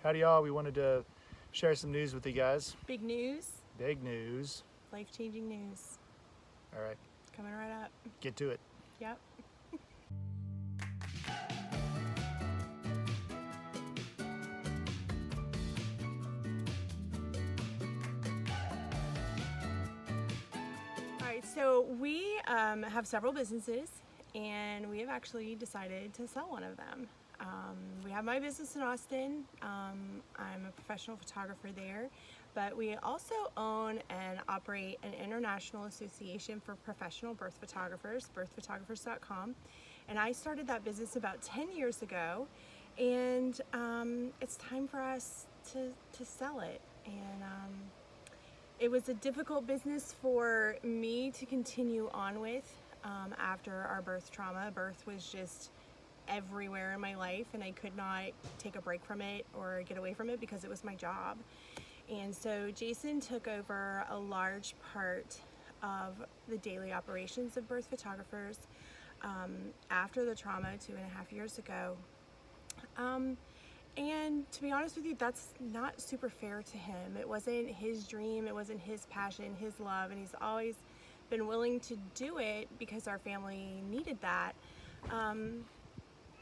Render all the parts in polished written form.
Howdy y'all, we wanted to share some news with you guys. Big news, Big news. life-changing news. All right, Coming right up. get to it. Yep. All right, so we have several businesses, and we have actually decided to sell one of them. We have my business in Austin. I'm a professional photographer there, but we also own and operate an international association for professional birth photographers, birthphotographers.com. And I started that business about 10 years ago, and it's time for us to sell it. And it was a difficult business for me to continue on with after our birth trauma. Birth was just everywhere in my life, and I could not take a break from it or get away from it because it was my job. And so Jason took over a large part of the daily operations of birth photographers after the trauma 2.5 years ago. And to be honest with you, that's not super fair to him. It wasn't his dream, it wasn't his passion, his love, and he's always been willing to do it because our family needed that.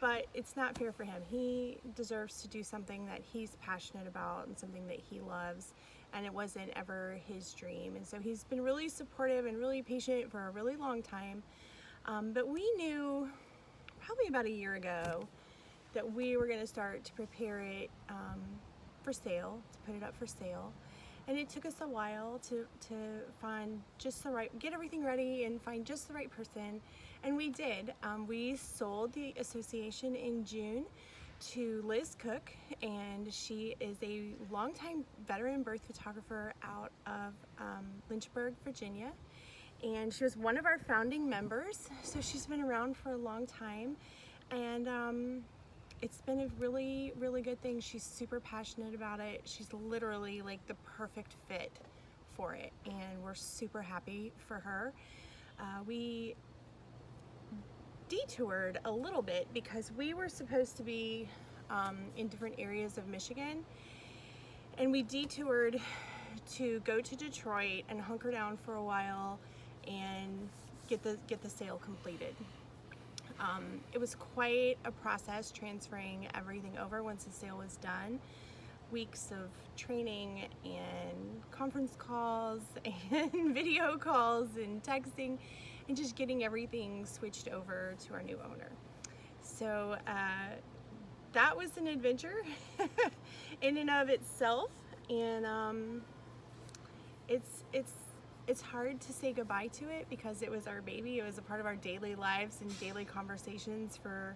But it's not fair for him. He deserves to do something that he's passionate about and something that he loves, and it wasn't ever his dream. And so he's been really supportive and really patient for a really long time. But we knew probably about a year ago that we were going to start to prepare it for sale, to put it up for sale. And it took us a while to find just the right, get everything ready and find just the right person. And we did. We sold the association in June to Liz Cook, and she is a longtime veteran birth photographer out of Lynchburg, Virginia. And she was one of our founding members, so she's been around for a long time. And it's been a really, really good thing. She's super passionate about it. She's literally like the perfect fit for it, and we're super happy for her. We detoured a little bit because we were supposed to be in different areas of Michigan, and we detoured to go to Detroit and hunker down for a while and get the sale completed. It was quite a process transferring everything over once the sale was done. Weeks of training and conference calls and video calls and texting and just getting everything switched over to our new owner. So that was an adventure in and of itself, and it's hard to say goodbye to it because it was our baby. It was a part of our daily lives and daily conversations for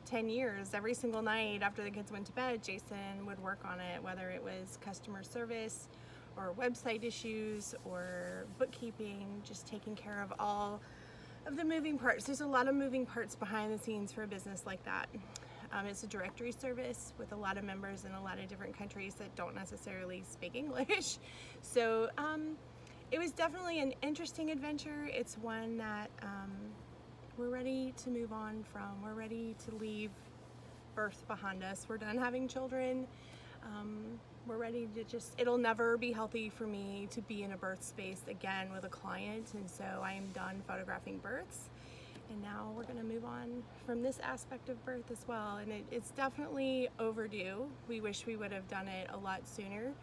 10 years. Every single night after the kids went to bed, Jason would work on it, whether it was customer service or website issues or bookkeeping, just taking care of all of the moving parts. There's a lot of moving parts behind the scenes for a business like that. It's a directory service with a lot of members in a lot of different countries that don't necessarily speak English. So it was definitely an interesting adventure. It's one that we're ready to move on from. We're ready to leave birth behind us. We're done having children. We're ready to it'll never be healthy for me to be in a birth space again with a client, and so I am done photographing births. And now we're gonna move on from this aspect of birth as well. And it's definitely overdue. We wish we would have done it a lot sooner,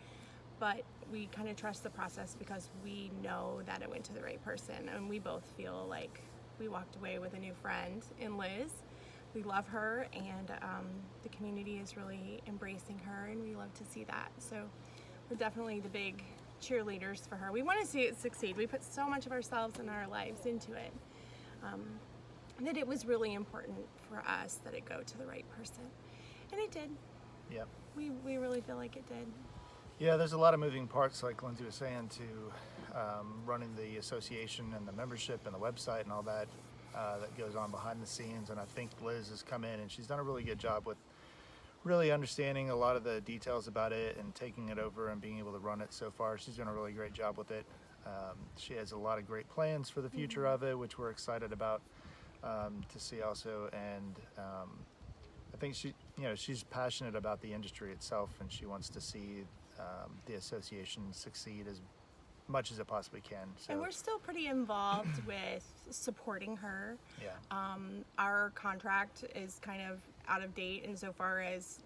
but we kind of trust the process because we know that it went to the right person, and we both feel like we walked away with a new friend in Liz. We love her, and the community is really embracing her, and we love to see that. So we're definitely the big cheerleaders for her. We want to see it succeed. We put so much of ourselves and our lives into it that it was really important for us that it go to the right person, and it did. Yeah. We really feel like it did. Yeah, there's a lot of moving parts, like Lindsay was saying, to running the association and the membership and the website and all that that goes on behind the scenes. And I think Liz has come in and she's done a really good job with really understanding a lot of the details about it and taking it over and being able to run it so far. She's done a really great job with it. She has a lot of great plans for the future of it, which we're excited about to see also. And I think she's passionate about the industry itself, and she wants to see the association succeed as much as it possibly can. So, And we're still pretty involved with supporting her. yeah, Our contract is kind of out of date insofar as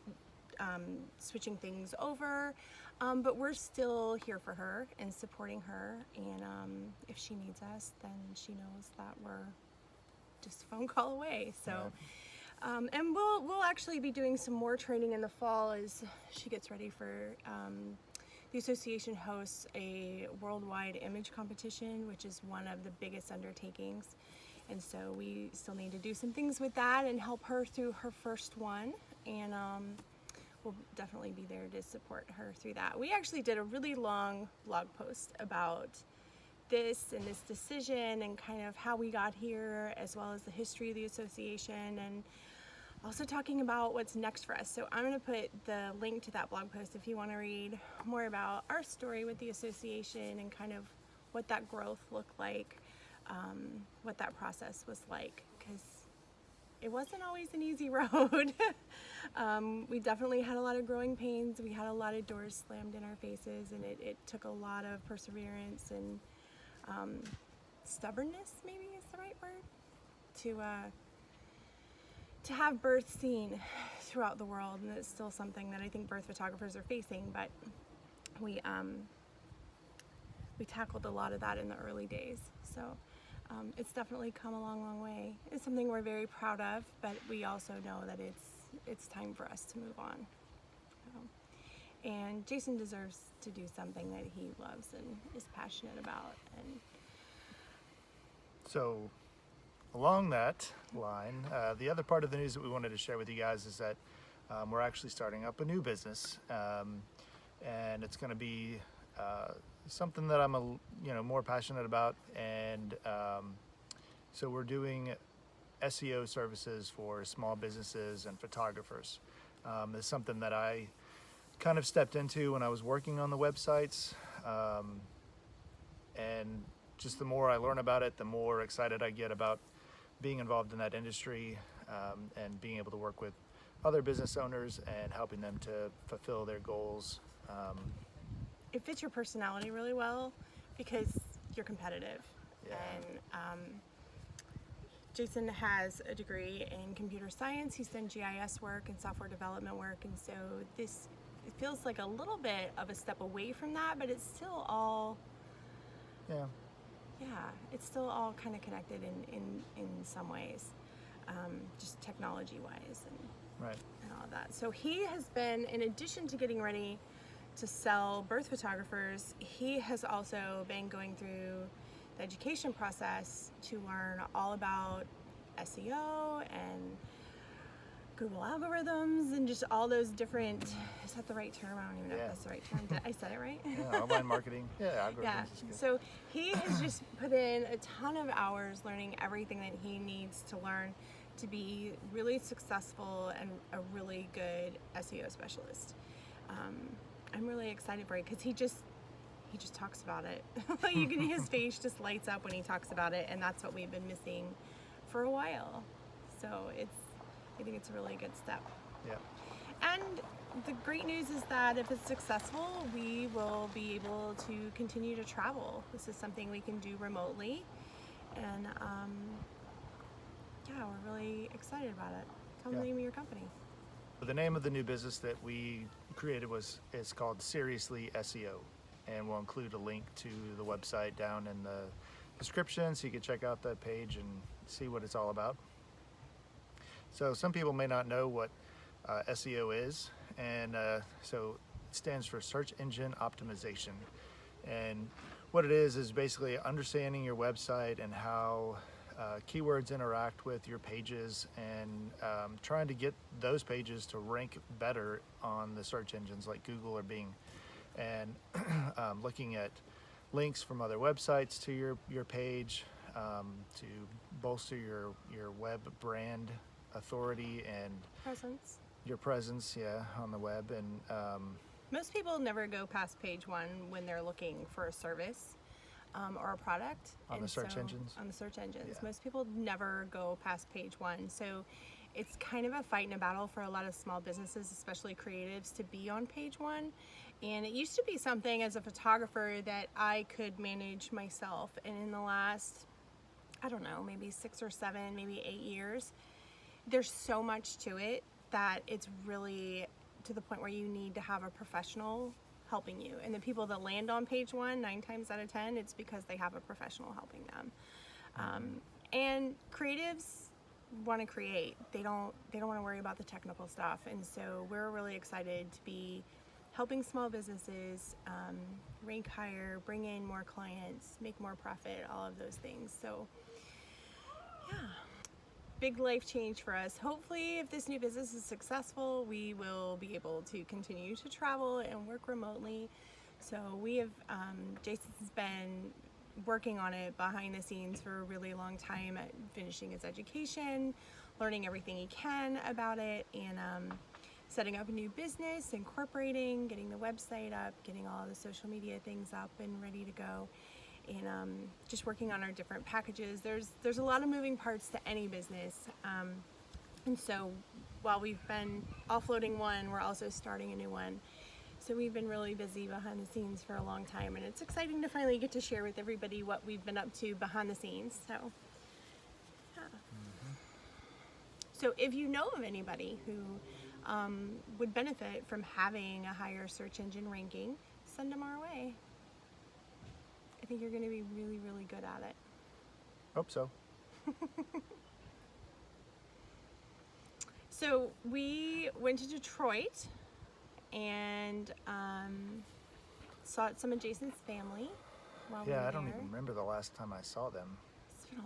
switching things over, but we're still here for her and supporting her. And if she needs us, then she knows that we're just a phone call away. So. Right. And we'll actually be doing some more training in the fall as she gets ready for the association hosts a worldwide image competition, which is one of the biggest undertakings. And so we still need to do some things with that and help her through her first one. And we'll definitely be there to support her through that. We actually did a really long blog post about this and this decision and kind of how we got here, as well as the history of the association, and also talking about what's next for us. So I'm going to put the link to that blog post if you want to read more about our story with the association and kind of what that growth looked like, what that process was like, because it wasn't always an easy road. We definitely had a lot of growing pains. We had a lot of doors slammed in our faces, and it took a lot of perseverance and stubbornness, maybe is the right word, to have birth seen throughout the world. And it's still something that I think birth photographers are facing, but we tackled a lot of that in the early days. So it's definitely come a long way. It's something we're very proud of, but we also know that it's time for us to move on. And Jason deserves to do something that he loves and is passionate about. And So, along that line, the other part of the news that we wanted to share with you guys is that we're actually starting up a new business, and it's going to be something that I'm more passionate about, and so we're doing SEO services for small businesses and photographers. It's something that I kind of stepped into when I was working on the websites, and just the more I learn about it, the more excited I get about being involved in that industry, and being able to work with other business owners and helping them to fulfill their goals. it fits your personality really well because you're competitive. Yeah. And Jason has a degree in computer science. He's done GIS work and software development work, and so it feels like a little bit of a step away from that, but it's still all it's still all kind of connected in some ways, just technology wise and all of that. So he has been, in addition to getting ready to sell birth photographers, he has also been going through the education process to learn all about SEO and Google algorithms and just all those different, is that the right term? I don't even know if that's the right term. Did I said it right? Yeah, online marketing. Yeah, algorithms is good. So he has just put in a ton of hours learning everything that he needs to learn to be really successful and a really good SEO specialist. I'm really excited for it because he just talks about it. You can, his face just lights up when he talks about it, and that's what we've been missing for a while. So I think it's a really good step. Yeah. And the great news is that if it's successful, we will be able to continue to travel. This is something we can do remotely, and we're really excited about it. Tell me the name of your company. The name of the new business that we created is called Seriously SEO, and we'll include a link to the website down in the description so you can check out that page and see what it's all about. So some people may not know what SEO is, and so it stands for Search Engine Optimization. And what it is basically understanding your website and how keywords interact with your pages, and trying to get those pages to rank better on the search engines like Google or Bing, and looking at links from other websites to your page to bolster your web brand authority and Presence. your presence on the web. And Most people never go past page 1 when they're looking for a service or a product. On the search engines? On the search engines. Yeah. Most people never go past page 1. So it's kind of a fight and a battle for a lot of small businesses, especially creatives, to be on page one. And it used to be something as a photographer that I could manage myself. And in the last, I don't know, maybe 6 or 7, maybe 8 years, there's so much to it that it's really to the point where you need to have a professional helping you. And the people that land on page one, 9 times out of 10, it's because they have a professional helping them. And creatives want to create. They don't want to worry about the technical stuff. And so we're really excited to be helping small businesses rank higher, bring in more clients, make more profit, all of those things. So yeah, big life change for us. Hopefully, if this new business is successful, we will be able to continue to travel and work remotely. So we have, Jason's been working on it behind the scenes for a really long time, at finishing his education, learning everything he can about it, and setting up a new business, incorporating, getting the website up, getting all the social media things up and ready to go, and just working on our different packages. There's a lot of moving parts to any business, and so while we've been offloading one, we're also starting a new one. So we've been really busy behind the scenes for a long time, and it's exciting to finally get to share with everybody what we've been up to behind the scenes. So, yeah. So if you know of anybody who would benefit from having a higher search engine ranking, send them our way. I think you're going to be really, really good at it. Hope so. So we went to Detroit and saw some of Jason's family while we were Yeah, I there. don't even remember the last time I saw them. It's been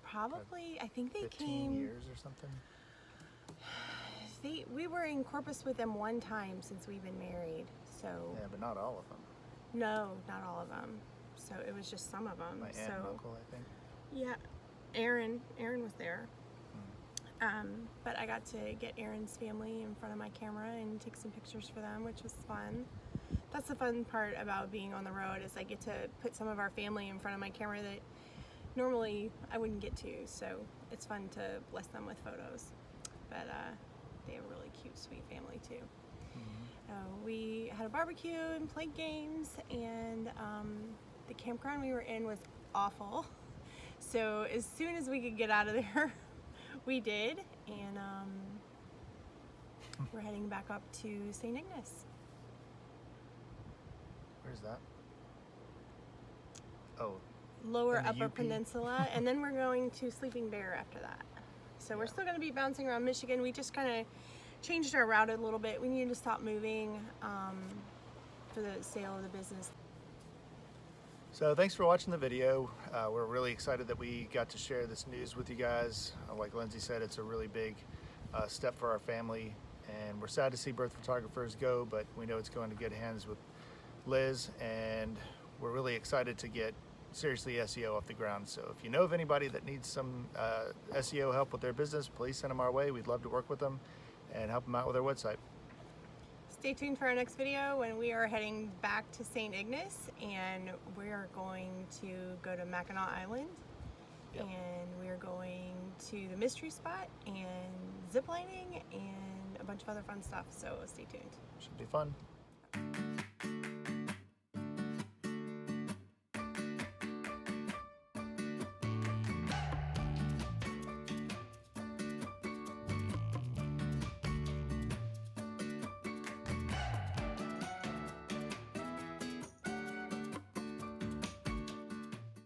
probably, I think they 15 came. years or something. We were in Corpus with them one time since we've been married. So Yeah, but not all of them. no, not all of them. So it was just some of them. My aunt so and uncle, I think. yeah, Aaron was there. But I got to get Aaron's family in front of my camera and take some pictures for them, which was fun. That's the fun part about being on the road, is I get to put some of our family in front of my camera that normally I wouldn't get to. So it's fun to bless them with photos. But they have a really cute, sweet family too. We had a barbecue and played games, and the campground we were in was awful. So as soon as we could get out of there, we did, and we're heading back up to St. Ignace. Where's that? Oh, Lower In the Upper UP? Peninsula, and then we're going to Sleeping Bear after that. So we're Yeah. still going to be bouncing around Michigan. We just kind of changed our route a little bit. We needed to stop moving for the sale of the business. so thanks for watching the video. We're really excited that we got to share this news with you guys. Like Lindsay said, it's a really big step for our family, and we're sad to see Birth Photographers go, but we know it's going to good hands with Liz, and we're really excited to get seriously SEO off the ground. So if you know of anybody that needs some SEO help with their business, please send them our way. We'd love to work with them and help them out with their website. Stay tuned for our next video when we are heading back to St. Ignace, and we are going to go to Mackinac Island. Yep. And we are going to the mystery spot and ziplining and a bunch of other fun stuff. So stay tuned. Should be fun.